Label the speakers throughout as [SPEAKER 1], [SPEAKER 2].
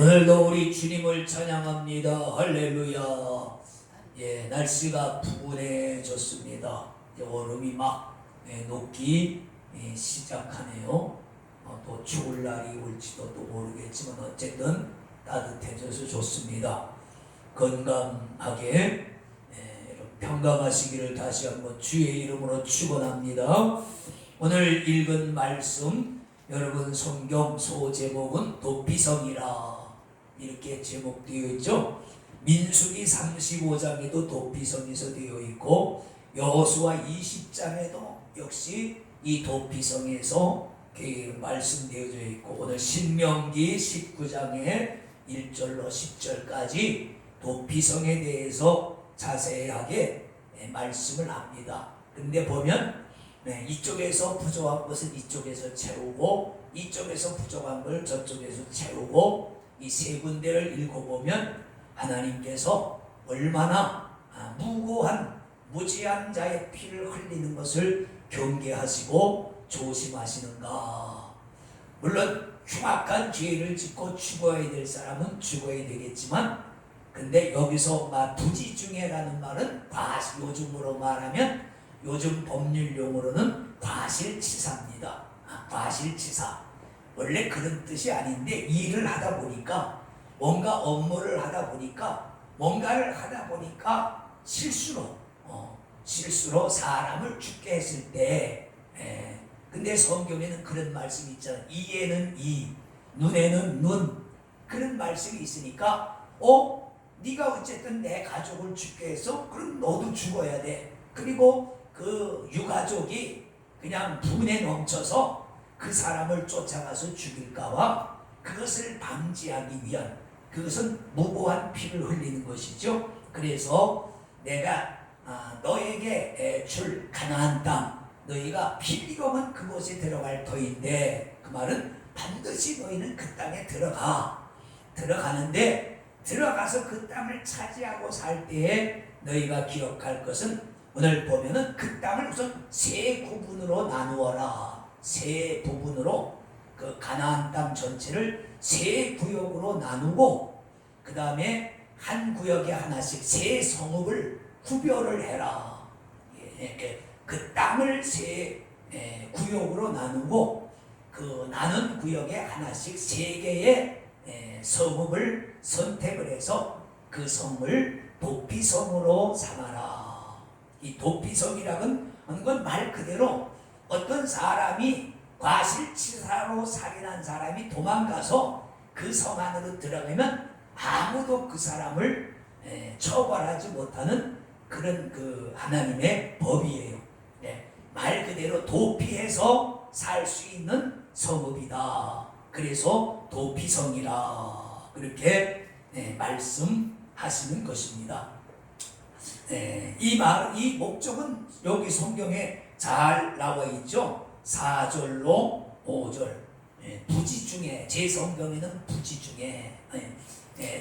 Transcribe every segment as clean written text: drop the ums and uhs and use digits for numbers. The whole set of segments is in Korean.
[SPEAKER 1] 오늘도 우리 주님을 찬양합니다. 할렐루야. 날씨가 푸근해졌습니다. 얼음이 막 녹기 시작하네요. 또 추울 날이 올지도 또 모르겠지만 어쨌든 따뜻해져서 좋습니다. 건강하게 평강하시기를 다시 한번 주의 이름으로 축원합니다. 오늘 읽은 말씀, 여러분 성경 소제목은 도피성이라 이렇게 제목되어 있죠. 민수기 35장에도 도피성에서 되어 있고 여호수아 20장에도 역시 이 도피성에서 말씀되어져 있고, 오늘 신명기 19장에 1절로 10절까지 도피성에 대해서 자세하게 말씀을 합니다. 근데 보면 이쪽에서 부족한 것은 이쪽에서 채우고, 이쪽에서 부족한 걸 저쪽에서 채우고, 이 세 군데를 읽어보면 하나님께서 얼마나 무고한 무지한 자의 피를 흘리는 것을 경계하시고 조심하시는가. 물론 흉악한 죄를 짓고 죽어야 될 사람은 죽어야 되겠지만, 근데 여기서 부지중해라는 말은 요즘으로 말하면, 요즘 법률 용어로는 과실치사입니다. 과실치사. 원래 그런 뜻이 아닌데 일을 하다 보니까, 뭔가 업무를 하다 보니까, 뭔가를 하다 보니까 실수로 사람을 죽게 했을 때, 근데 성경에는 그런 말씀이 있잖아요. 이에는 이, 눈에는 눈, 그런 말씀이 있으니까 네가 어쨌든 내 가족을 죽게 해서 그럼 너도 죽어야 돼. 그리고 그 유가족이 그냥 분에 넘쳐서 그 사람을 쫓아가서 죽일까봐, 그것을 방지하기 위한, 그것은 무고한 피를 흘리는 것이죠. 그래서 내가 너에게 줄 가나안 땅, 너희가 필요하면 그곳에 들어갈 터인데, 그 말은 반드시 너희는 그 땅에 들어가는데, 들어가서 그 땅을 차지하고 살 때에 너희가 기억할 것은, 오늘 보면은 그 땅을 우선 세 구분으로 나누어라. 세 부분으로, 그 가나안 땅 전체를 세 구역으로 나누고, 그 다음에 한 구역에 하나씩 세 성읍을 구별을 해라. 그 땅을 세 구역으로 나누고, 그 나눈 구역에 하나씩 세 개의 성읍을 선택을 해서 그 성을 도피성으로 삼아라. 이 도피성이라는 건 말 그대로 어떤 사람이 과실치사로 살인한 사람이 도망가서 그 성 안으로 들어가면 아무도 그 사람을 처벌하지 못하는 그런 그 하나님의 법이에요. 말 그대로 도피해서 살 수 있는 성읍이다. 그래서 도피성이라 그렇게 말씀하시는 것입니다. 이 목적은 여기 성경에 잘 나와 있죠. 4절로 5절. 부지중해, 제 성경에는 부지중해,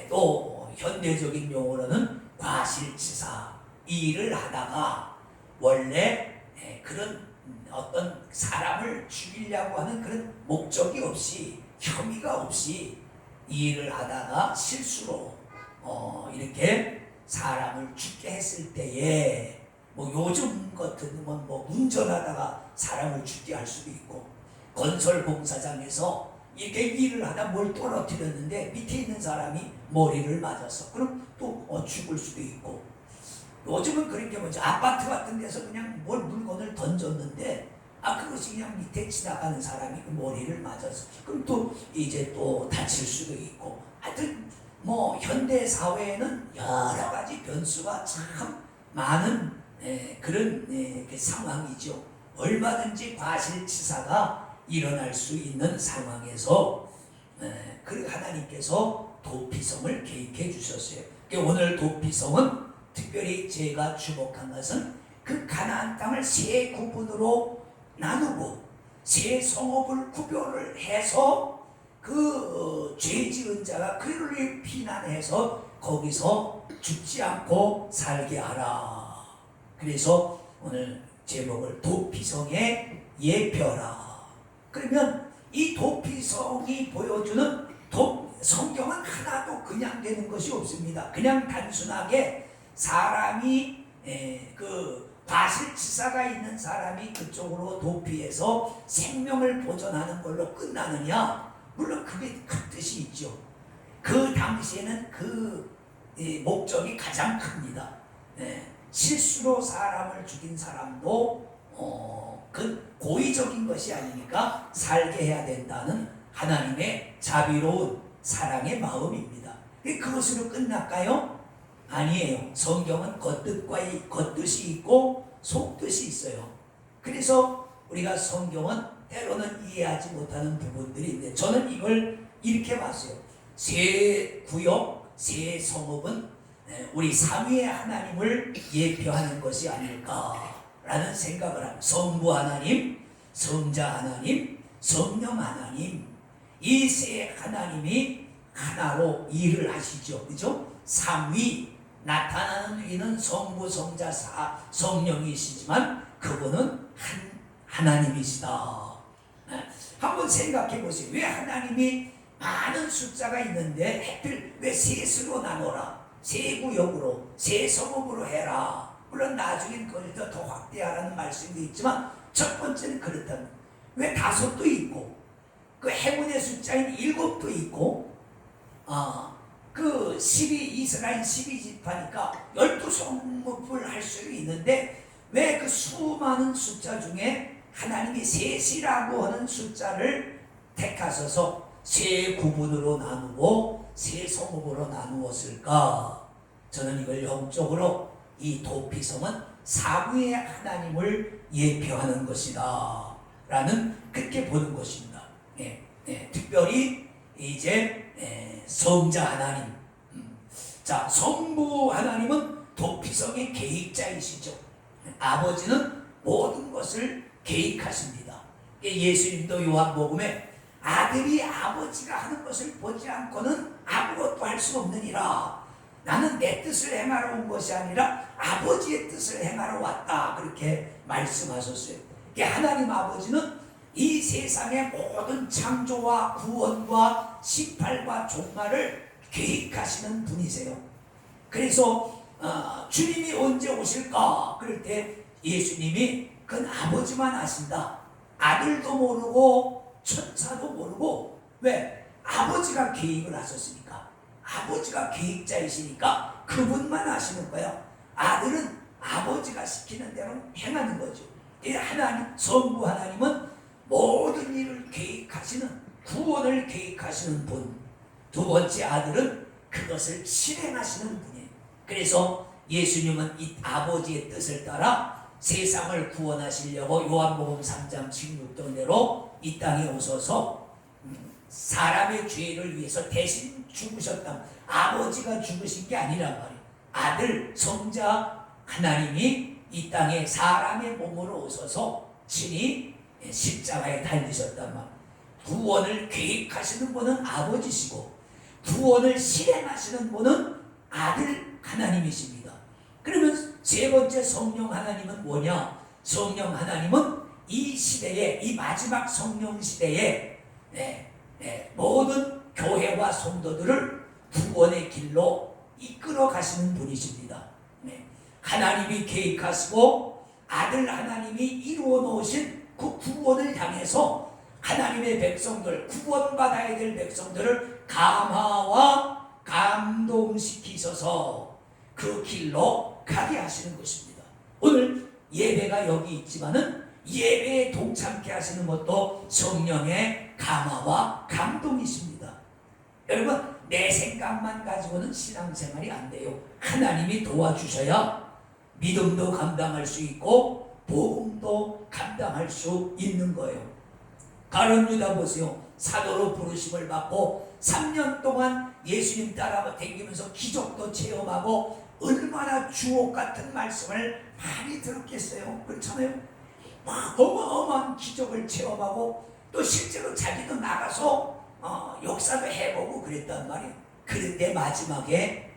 [SPEAKER 1] 또 현대적인 용어로는 과실치사. 이 일을 하다가 원래 그런 어떤 사람을 죽이려고 하는 그런 목적이 없이, 혐의가 없이 이 일을 하다가 실수로 이렇게 사람을 죽게 했을 때에, 요즘 같은 건 운전하다가 사람을 죽게 할 수도 있고, 건설 공사장에서 이렇게 일을 하다 뭘 떨어뜨렸는데 밑에 있는 사람이 머리를 맞았어. 그럼 또 죽을 수도 있고, 요즘은 그런 게 아파트 같은 데서 그냥 물건을 던졌는데 그것이 그냥 밑에 지나가는 사람이 그 머리를 맞았어. 그럼 또 이제 또 다칠 수도 있고, 하여튼 현대 사회에는 여러 가지 변수가 참 많은 그런 상황이죠. 얼마든지 과실치사가 일어날 수 있는 상황에서 그 하나님께서 도피성을 계획해 주셨어요. 오늘 도피성은 특별히 제가 주목한 것은 그 가나안 땅을 세 구분으로 나누고 세 성읍을 구별을 해서 그 죄 지은 자가 그를 피난해서 거기서 죽지 않고 살게 하라. 그래서 오늘 제목을 도피성의 예표라. 그러면 이 도피성이 보여주는 성경은 하나도 그냥 되는 것이 없습니다. 그냥 단순하게 사람이 그 과실치사가 있는 사람이 그쪽으로 도피해서 생명을 보존하는 걸로 끝나느냐? 물론 그게 큰 뜻이 있죠. 그 당시에는 그 목적이 가장 큽니다. 실수로 사람을 죽인 사람도 그 고의적인 것이 아니니까 살게 해야 된다는 하나님의 자비로운 사랑의 마음입니다. 그것으로 끝날까요? 아니에요. 성경은 겉뜻이 있고 속뜻이 있어요. 그래서 우리가 성경은 때로는 이해하지 못하는 부분들이 있는데 저는 이걸 이렇게 봤어요. 세 구역, 세 성읍은 우리 삼위의 하나님을 예표하는 것이 아닐까라는 생각을 합니다. 성부 하나님, 성자 하나님, 성령 하나님, 이 세 하나님이 하나로 일을 하시죠. 그죠? 삼위, 나타나는 위는 성부, 성자, 성령이시지만 그분은 하나님이시다. 한번 생각해 보세요. 왜 하나님이 많은 숫자가 있는데 하필 왜 셋으로 나눠라, 세 구역으로, 세 성읍으로 해라. 물론 나중엔 그걸 더 확대하라는 말씀도 있지만 첫 번째는 그렇다면 왜 다섯도 있고 그 행운의 숫자인 일곱도 있고 그 12 이스라엘 12지파니까 12성읍을 할 수 있는데 왜 그 수많은 숫자 중에 하나님이 셋이라고 하는 숫자를 택하셔서 세 구분으로 나누고 세 성읍으로 나누었을까? 저는 이걸 영적으로 이 도피성은 사구의 하나님을 예표하는 것이다 라는 그렇게 보는 것입니다. 특별히 이제 성자 하나님, 자 성부 하나님은 도피성의 계획자이시죠. 아버지는 모든 것을 계획하십니다. 예수님도 요한복음에 아들이 아버지가 하는 것을 보지 않고는 아무것도 할 수 없느니라. 나는 내 뜻을 행하러 온 것이 아니라 아버지의 뜻을 행하러 왔다. 그렇게 말씀하셨어요. 하나님 아버지는 이 세상의 모든 창조와 구원과 심판과 종말을 계획하시는 분이세요. 그래서 주님이 언제 오실까? 그럴 때 예수님이 그건 아버지만 아신다. 아들도 모르고 천사도 모르고. 왜? 아버지가 계획을 하셨으니까. 아버지가 계획자이시니까 그분만 아시는 거예요. 아들은 아버지가 시키는 대로 행하는 거죠. 하나님, 성부 하나님은 모든 일을 계획하시는, 구원을 계획하시는 분. 두 번째 아들은 그것을 실행하시는 분이에요. 그래서 예수님은 이 아버지의 뜻을 따라 세상을 구원하시려고 요한복음 3장 16절대로 이 땅에 오셔서 사람의 죄를 위해서 대신 죽으셨다. 아버지가 죽으신 게 아니란 말이에요. 아들, 성자 하나님이 이 땅에 사람의 몸으로 오셔서 친히 십자가에 달리셨단 말이에요. 구원을 계획하시는 분은 아버지시고 구원을 실행하시는 분은 아들 하나님이십니다. 그러면 세 번째 성령 하나님은 뭐냐? 성령 하나님은 이 시대에, 이 마지막 성령 시대에 모든 교회와 성도들을 구원의 길로 이끌어 가시는 분이십니다. 하나님이 계획하시고 아들 하나님이 이루어 놓으신 그 구원을 향해서 하나님의 백성들, 구원받아야 될 백성들을 감화와 감동시키셔서 그 길로 가게 하시는 것입니다. 오늘 예배가 여기 있지만은 예배에 동참케 하시는 것도 성령의 감화와 감동이십니다. 여러분, 내 생각만 가지고는 신앙생활이 안 돼요. 하나님이 도와주셔야 믿음도 감당할 수 있고 복음도 감당할 수 있는 거예요. 가룟 유다 보세요. 사도로 부르심을 받고 3년 동안 예수님 따라 다니면서 기적도 체험하고 얼마나 주옥 같은 말씀을 많이 들었겠어요. 그렇잖아요. 어마어마한 기적을 체험하고 또 실제로 자기도 나가서 역사도 해보고 그랬단 말이에요. 그런데 마지막에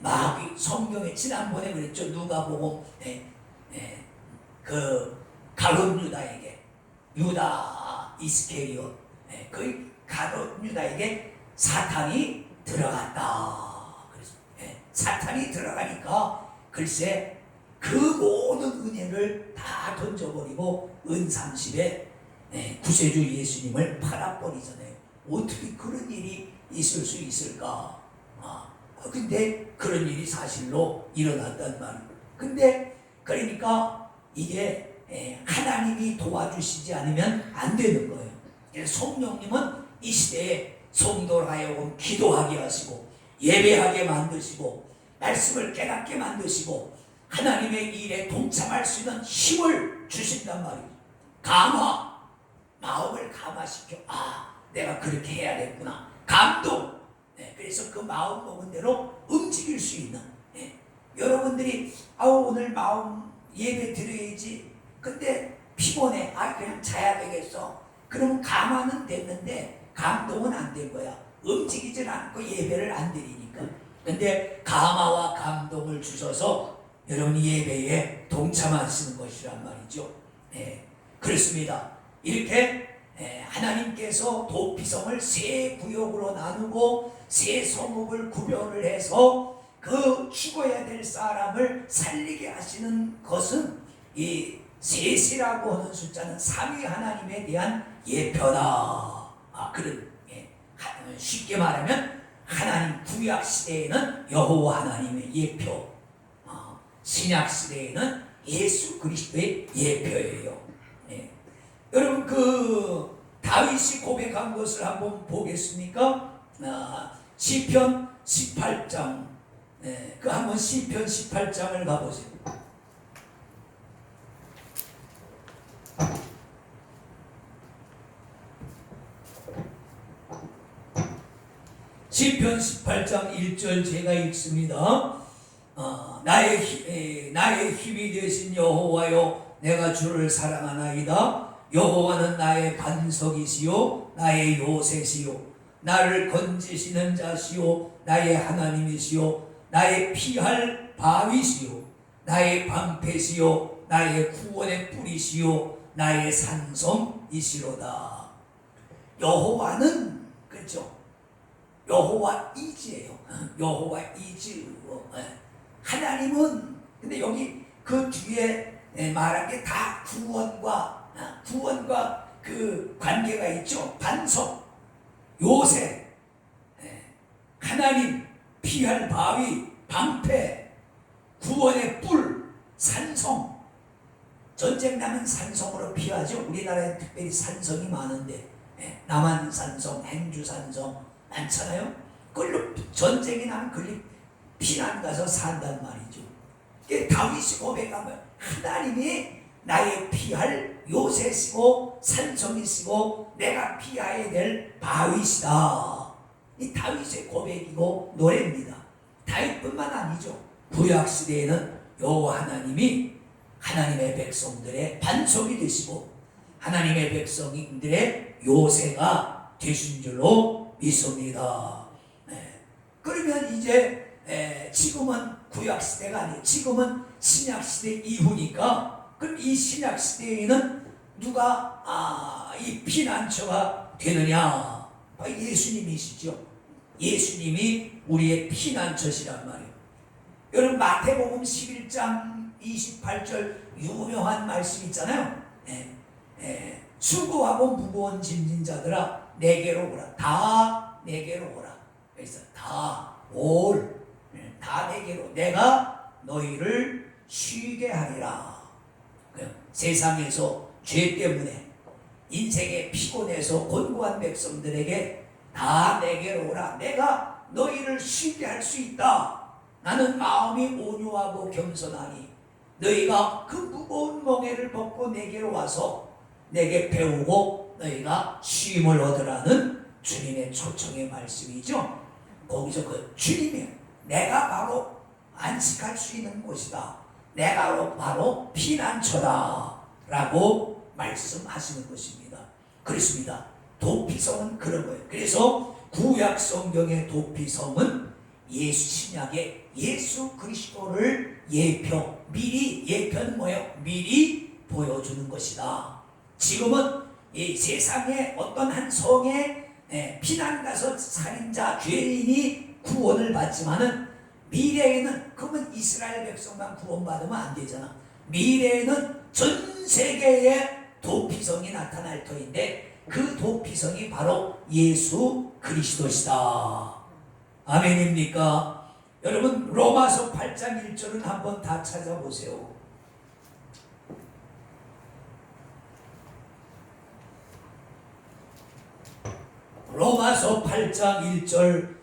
[SPEAKER 1] 마귀, 성경에 지난번에 그랬죠. 누가복음 그 가룟 유다에게, 유다 이스케리온, 그 가룟 유다에게 사탄이 들어갔다. 그래서 사탄이 들어가니까 글쎄 그 모든 은혜를 다 던져버리고 은30에 구세주 예수님을 팔아버리잖아요. 어떻게 그런 일이 있을 수 있을까? 근데 그런 일이 사실로 일어났단 말이에요. 근데 그러니까 이게 하나님이 도와주시지 않으면 안 되는 거예요. 그래서 성령님은 이 시대에 성도를 하여금 기도하게 하시고 예배하게 만드시고 말씀을 깨닫게 만드시고 하나님의 일에 동참할 수 있는 힘을 주신단 말이에요. 감화, 마음을 감화시켜 내가 그렇게 해야겠구나. 감동, 그래서 그 마음 먹은 대로 움직일 수 있는 여러분들이 오늘 마음 예배 드려야지 근데 피곤해 그냥 자야 되겠어. 그러면 감화는 됐는데 감동은 안 된 거야. 움직이질 않고 예배를 안 드리니까. 근데 감화와 감동을 주셔서 여러분 예배에 동참하시는 것이란 말이죠. 그렇습니다. 이렇게 하나님께서 도피성을 세 구역으로 나누고 세 성읍을 구별을 해서 그 죽어야 될 사람을 살리게 하시는 것은 이 셋이라고 하는 숫자는 삼위 하나님에 대한 예표다. 그런 쉽게 말하면 하나님 구약 시대에는 여호와 하나님의 예표, 신약 시대에는 예수 그리스도의 예표예요. 여러분 그 다윗이 고백한 것을 한번 보겠습니까? 시편 18장, 그 한번 시편 18장을 가보세요. 시편 18장 1절 제가 읽습니다. 나의 힘이 되신 여호와여, 내가 주를 사랑하나이다. 여호와는 나의 반석이시요 나의 요새시요 나를 건지시는 자시요 나의 하나님이시요 나의 피할 바위시요 나의 방패시요 나의 구원의 뿌리시요 나의 산성이시로다. 여호와는 그렇죠. 여호와 이지예요. 여호와 이지. 하나님은 근데 여기 그 뒤에 말한 게 다 구원과 그 관계가 있죠. 반석, 요새, 하나님, 피할 바위, 방패, 구원의 뿔, 산성. 전쟁 나면 산성으로 피하죠. 우리나라에 특별히 산성이 많은데 남한 산성, 행주 산성 많잖아요. 그걸로 전쟁이 나면 그걸로 피난 가서 산단 말이죠. 다윗이 고백하면 하나님이 나의 피할 요새시고 산성이시고 내가 피해야 될 바위시다. 이 다윗의 고백이고 노래입니다. 다윗뿐만 아니죠. 구약시대에는 여호와 하나님이 하나님의 백성들의 반석이 되시고 하나님의 백성들의 요새가 되신 줄로 믿습니다. 그러면 이제 지금은 구약시대가 아니에요. 지금은 신약시대 이후니까 그럼 이 신약시대에는 누가 이 피난처가 되느냐? 예수님이시죠. 예수님이 우리의 피난처시란 말이에요. 여러분 마태복음 11장 28절 유명한 말씀 있잖아요. 수고하고 무거운 짐진 자들아 내게로 오라. 다 내게로 오라. 그래서 다 내게로 내가 너희를 쉬게 하리라. 세상에서 죄 때문에 인생에 피곤해서 곤고한 백성들에게 다 내게로 오라. 내가 너희를 쉬게 할 수 있다. 나는 마음이 온유하고 겸손하니 너희가 그 무거운 멍에를 벗고 내게로 와서 내게 배우고 너희가 쉼을 얻으라는 주님의 초청의 말씀이죠. 거기서 그 주님이 내가 바로 안식할 수 있는 곳이다. 내가 바로 피난처다 라고 말씀하시는 것입니다. 그렇습니다. 도피성은 그런 거예요. 그래서 구약 성경의 도피성은 신약의 예수 그리스도를 예표는 뭐예요? 미리 보여주는 것이다. 지금은 이 세상의 어떤 한 성에 피난 가서 살인자 죄인이 구원을 받지만은 미래에는 그러면 이스라엘 백성만 구원받으면 안 되잖아. 미래에는 전 세계에 도피성이 나타날 터인데 그 도피성이 바로 예수 그리스도시다. 아멘입니까? 여러분 로마서 8장 1절은 한번 다 찾아보세요. 로마서 8장 1절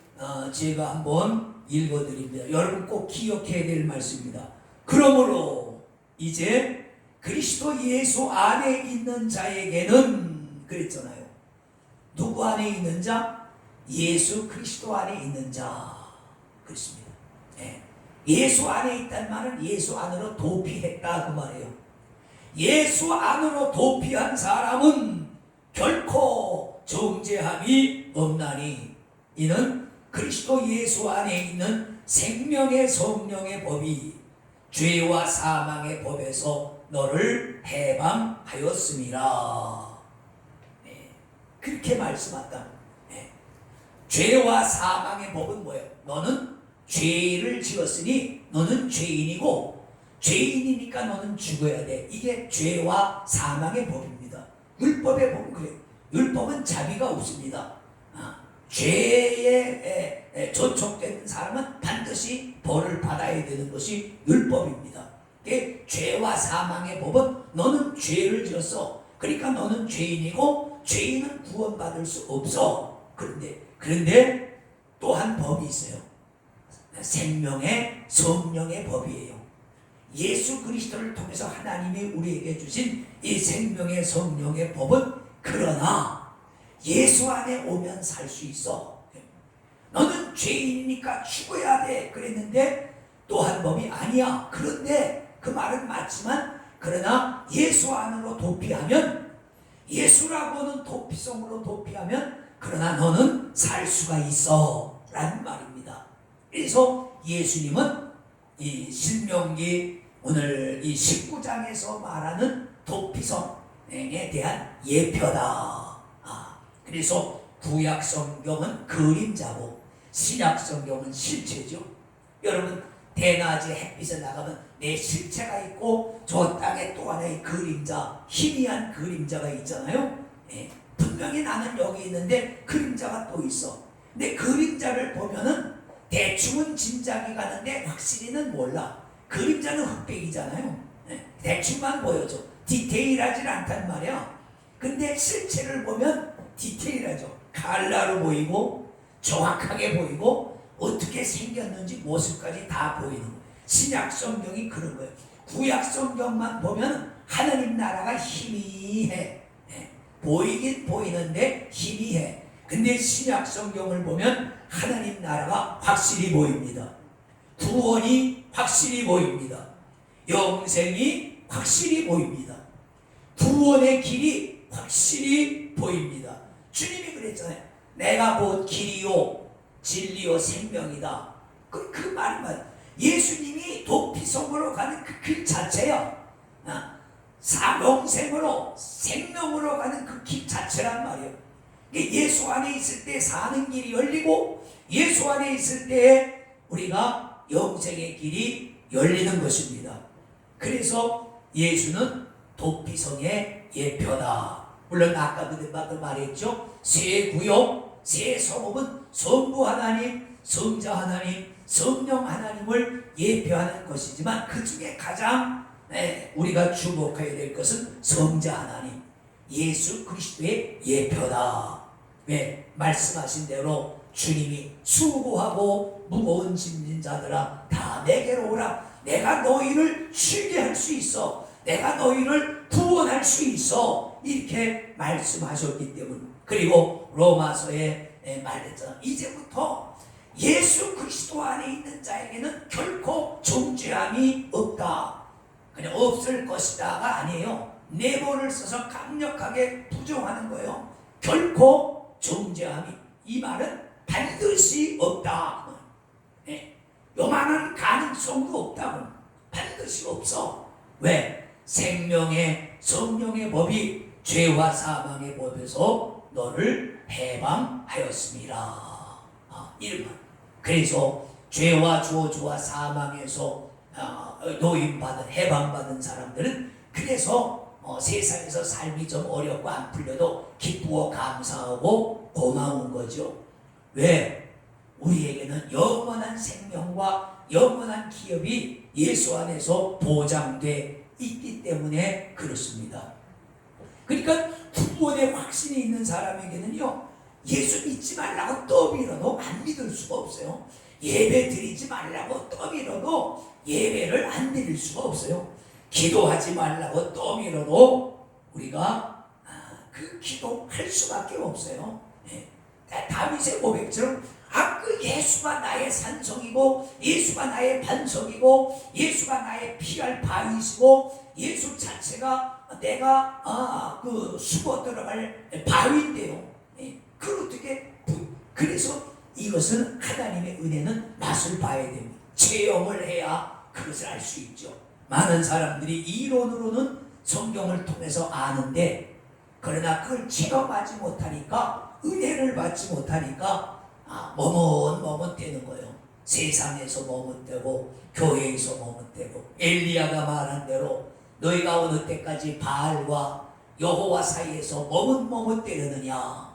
[SPEAKER 1] 제가 한번 읽어드립니다. 여러분 꼭 기억해야 될 말씀입니다. 그러므로 이제 그리스도 예수 안에 있는 자에게는 그랬잖아요. 누구 안에 있는 자? 예수 그리스도 안에 있는 자 그렇습니다. 예수 안에 있다는 말은 예수 안으로 도피했다 그 말이에요. 예수 안으로 도피한 사람은 결코 정죄함이 없나니 이는 그리스도 예수 안에 있는 생명의 성령의 법이 죄와 사망의 법에서 너를 해방하였음이라. 그렇게 말씀한다. 죄와 사망의 법은 뭐예요? 너는 죄를 지었으니 너는 죄인이고 죄인이니까 너는 죽어야 돼. 이게 죄와 사망의 법입니다. 율법의 법은 그래요. 율법은 자비가 없습니다. 죄에 저촉된 사람은 반드시 벌을 받아야 되는 것이 율법입니다. 죄와 사망의 법은 너는 죄를 지었어. 그러니까 너는 죄인이고 죄인은 구원받을 수 없어. 그런데 또 한 법이 있어요. 생명의 성령의 법이에요. 예수 그리스도를 통해서 하나님이 우리에게 주신 이 생명의 성령의 법은 그러나 예수 안에 오면 살 수 있어. 너는 죄인이니까 죽어야 돼 그랬는데 또 한 법이 아니야. 그런데 그 말은 맞지만 그러나 예수 안으로 도피하면 예수라고는 도피성으로 도피하면 그러나 너는 살 수가 있어 라는 말입니다. 그래서 예수님은 이 신명기 오늘 이 19장에서 말하는 도피성에 대한 예표다. 그래서 구약 성경은 그림자고 신약 성경은 실체죠. 여러분 대낮에 햇빛에 나가면 내 실체가 있고 저 땅에 또 하나의 그림자, 희미한 그림자가 있잖아요. 분명히 나는 여기 있는데 그림자가 또 있어. 근데 그림자를 보면은 대충은 짐작이 가는데 확실히는 몰라. 그림자는 흑백이잖아요. 대충만 보여줘. 디테일하진 않단 말이야. 근데 실체를 보면 디테일하죠. 칼라로 보이고 정확하게 보이고 어떻게 생겼는지 모습까지 다 보이는 거예요. 신약 성경이 그런 거예요. 구약 성경만 보면 하나님 나라가 희미해. 보이긴 보이는데 희미해. 근데 신약 성경을 보면 하나님 나라가 확실히 보입니다. 구원이 확실히 보입니다. 영생이 확실히 보입니다. 구원의 길이 확실히 보입니다. 주님이 그랬잖아요. 내가 곧 길이요 진리요 생명이다. 그 말이 맞아요. 예수님이 도피성으로 가는 그 길 자체야. 영생으로 생명으로 가는 그 길 자체란 말이에요. 예수 안에 있을 때 사는 길이 열리고 예수 안에 있을 때 우리가 영생의 길이 열리는 것입니다. 그래서 예수는 도피성의 예표다. 물론 아까 그대도 말했죠. 새 구역, 새 성읍은 성부 하나님, 성자 하나님, 성령 하나님을 예표하는 것이지만 그 중에 가장 우리가 주목해야 될 것은 성자 하나님, 예수 그리스도의 예표다. 왜? 말씀하신 대로 주님이 수고하고 무거운 짐진 자들아 다 내게로 오라. 내가 너희를 쉬게 할 수 있어. 내가 너희를 구원할 수 있어. 이렇게 말씀하셨기 때문에. 그리고 로마서에 말했잖아. 이제부터 예수 그리스도 안에 있는 자에게는 결코 정죄함이 없다. 그냥 없을 것이다가 아니에요. 네모를 써서 강력하게 부정하는 거예요. 결코 정죄함이, 이 말은 반드시 없다. 요만한 가능성도 없다고. 반드시 없어. 왜? 생명의 성령의 법이 죄와 사망의 법에서 너를 해방하였습니다. 이름은 그래서 죄와 저주와 사망에서 노임받은 해방받은 사람들은 그래서 세상에서 삶이 좀 어렵고 안 풀려도 기쁘고 감사하고 고마운 거죠. 왜? 우리에게는 영원한 생명과 영원한 기업이 예수 안에서 보장돼 있기 때문에 그렇습니다. 그러니까 구원의 확신이 있는 사람에게는요, 예수 믿지 말라고 떠밀어도 안 믿을 수가 없어요. 예배 드리지 말라고 떠밀어도 예배를 안 드릴 수가 없어요. 기도하지 말라고 떠밀어도 우리가 그 기도할 수밖에 없어요. 다윗의 고백처럼 그 예수가 나의 산성이고 예수가 나의 반석이고 예수가 나의 피할 바위시고 예수 자체가 내가 그 수고 들어갈 바위인데요. 그래서 이것은 하나님의 은혜는 맛을 봐야 됩니다. 체험을 해야 그것을 알 수 있죠. 많은 사람들이 이론으로는 성경을 통해서 아는데 그러나 그걸 체험하지 못하니까 은혜를 받지 못하니까 머뭇머뭇대는 거예요. 세상에서 머뭇대고 교회에서 머뭇대고 엘리야가 말한 대로 너희가 어느 때까지 바알과 여호와 사이에서 머뭇머뭇대느냐.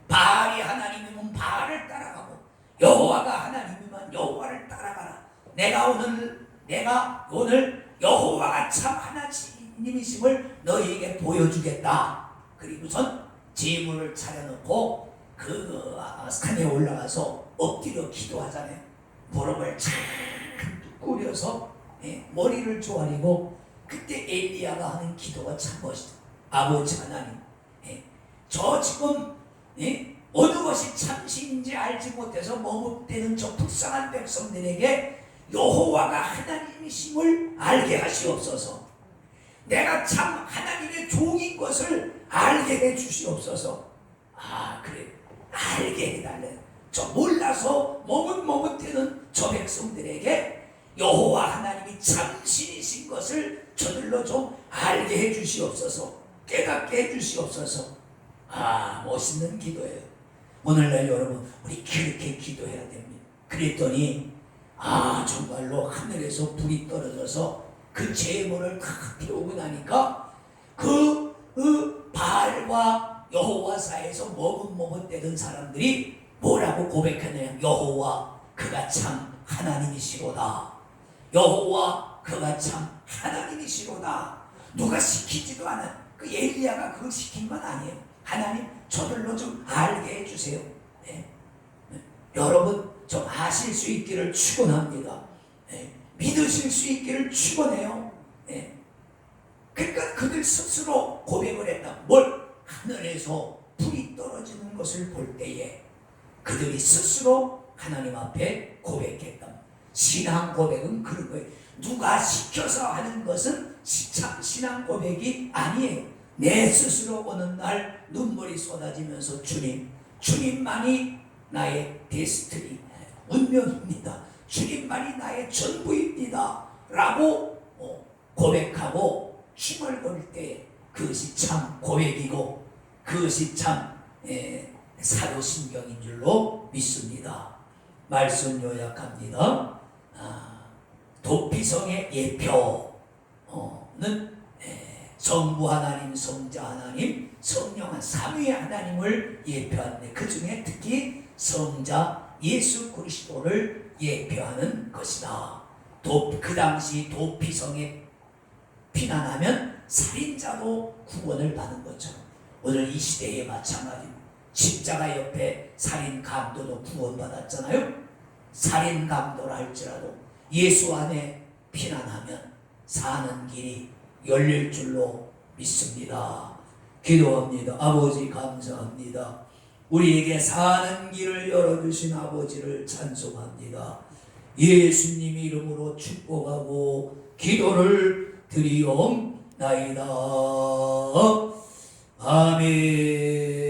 [SPEAKER 1] 바알이 하나님이면 바알을 따라가고 여호와가 하나님이면 여호와를 따라가라. 내가 오늘 여호와가 참 하나님이심을 너희에게 보여주겠다. 그리고선 제물을 차려놓고 그 산에 올라가서 엎드려 기도하잖아요. 무릎을 착 꿇여서 머리를 조아리고 그때 엘리야가 하는 기도가 참 멋있다. 아버지 하나님, 저 지금 어느 것이 참신인지 알지 못해서 머뭇대는 저 불쌍한 백성들에게 여호와가 하나님이심을 알게 하시옵소서. 내가 참 하나님의 종인 것을 알게 해 주시옵소서. 그래, 알게 해달래. 저 몰라서 머뭇머뭇대는 저 백성들에게 여호와 하나님이 참신이신 것을 저들로 좀 알게 해 주시옵소서. 깨닫게 해 주시옵소서. 멋있는 기도예요. 오늘날 여러분, 우리 그렇게 기도해야 됩니다. 그랬더니 정말로 하늘에서 불이 떨어져서 그 제물을 다 피우고 나니까 그 바알과 여호와 사이에서 머뭇머뭇대던 사람들이 뭐라고 고백했느냐. 여호와 그가 참 하나님이시로다. 여호와 그가 참 하나님이시로다. 누가 시키지도 않은 그 엘리야가 그걸 시킨 건 아니에요. 하나님 저들로 좀 알게 해주세요. 여러분 좀 아실 수 있기를 축원합니다. 믿으실 수 있기를 축원해요. 그러니까 그들 스스로 고백을 했다. 뭘? 하늘에서 불이 떨어지는 것을 볼 때에 그들이 스스로 하나님 앞에 고백했다. 신앙 고백은 그런 거예요. 누가 시켜서 하는 것은 참 신앙 고백이 아니에요. 내 스스로 어느 날 눈물이 쏟아지면서 주님만이 나의 데스티니, 운명입니다. 주님만이 나의 전부입니다. 라고 고백하고 힘을 걸 때 그것이 참 고백이고 그것이 참 사도신경인 줄로 믿습니다. 말씀 요약합니다. 도피성의 예표는 성부 하나님, 성자 하나님, 성령 삼위의 하나님을 예표하는데 그 중에 특히 성자 예수 그리스도를 예표하는 것이다. 그 당시 도피성에 피난하면 살인자도 구원을 받는 것처럼 오늘 이 시대에 마찬가지입니다. 십자가 옆에 살인감도도 구원받았잖아요. 살인감도라 할지라도 예수 안에 피난하면 사는 길이 열릴 줄로 믿습니다. 기도합니다. 아버지 감사합니다. 우리에게 사는 길을 열어주신 아버지를 찬송합니다. 예수님 이름으로 축복하고 기도를 드리옵나이다. 아멘.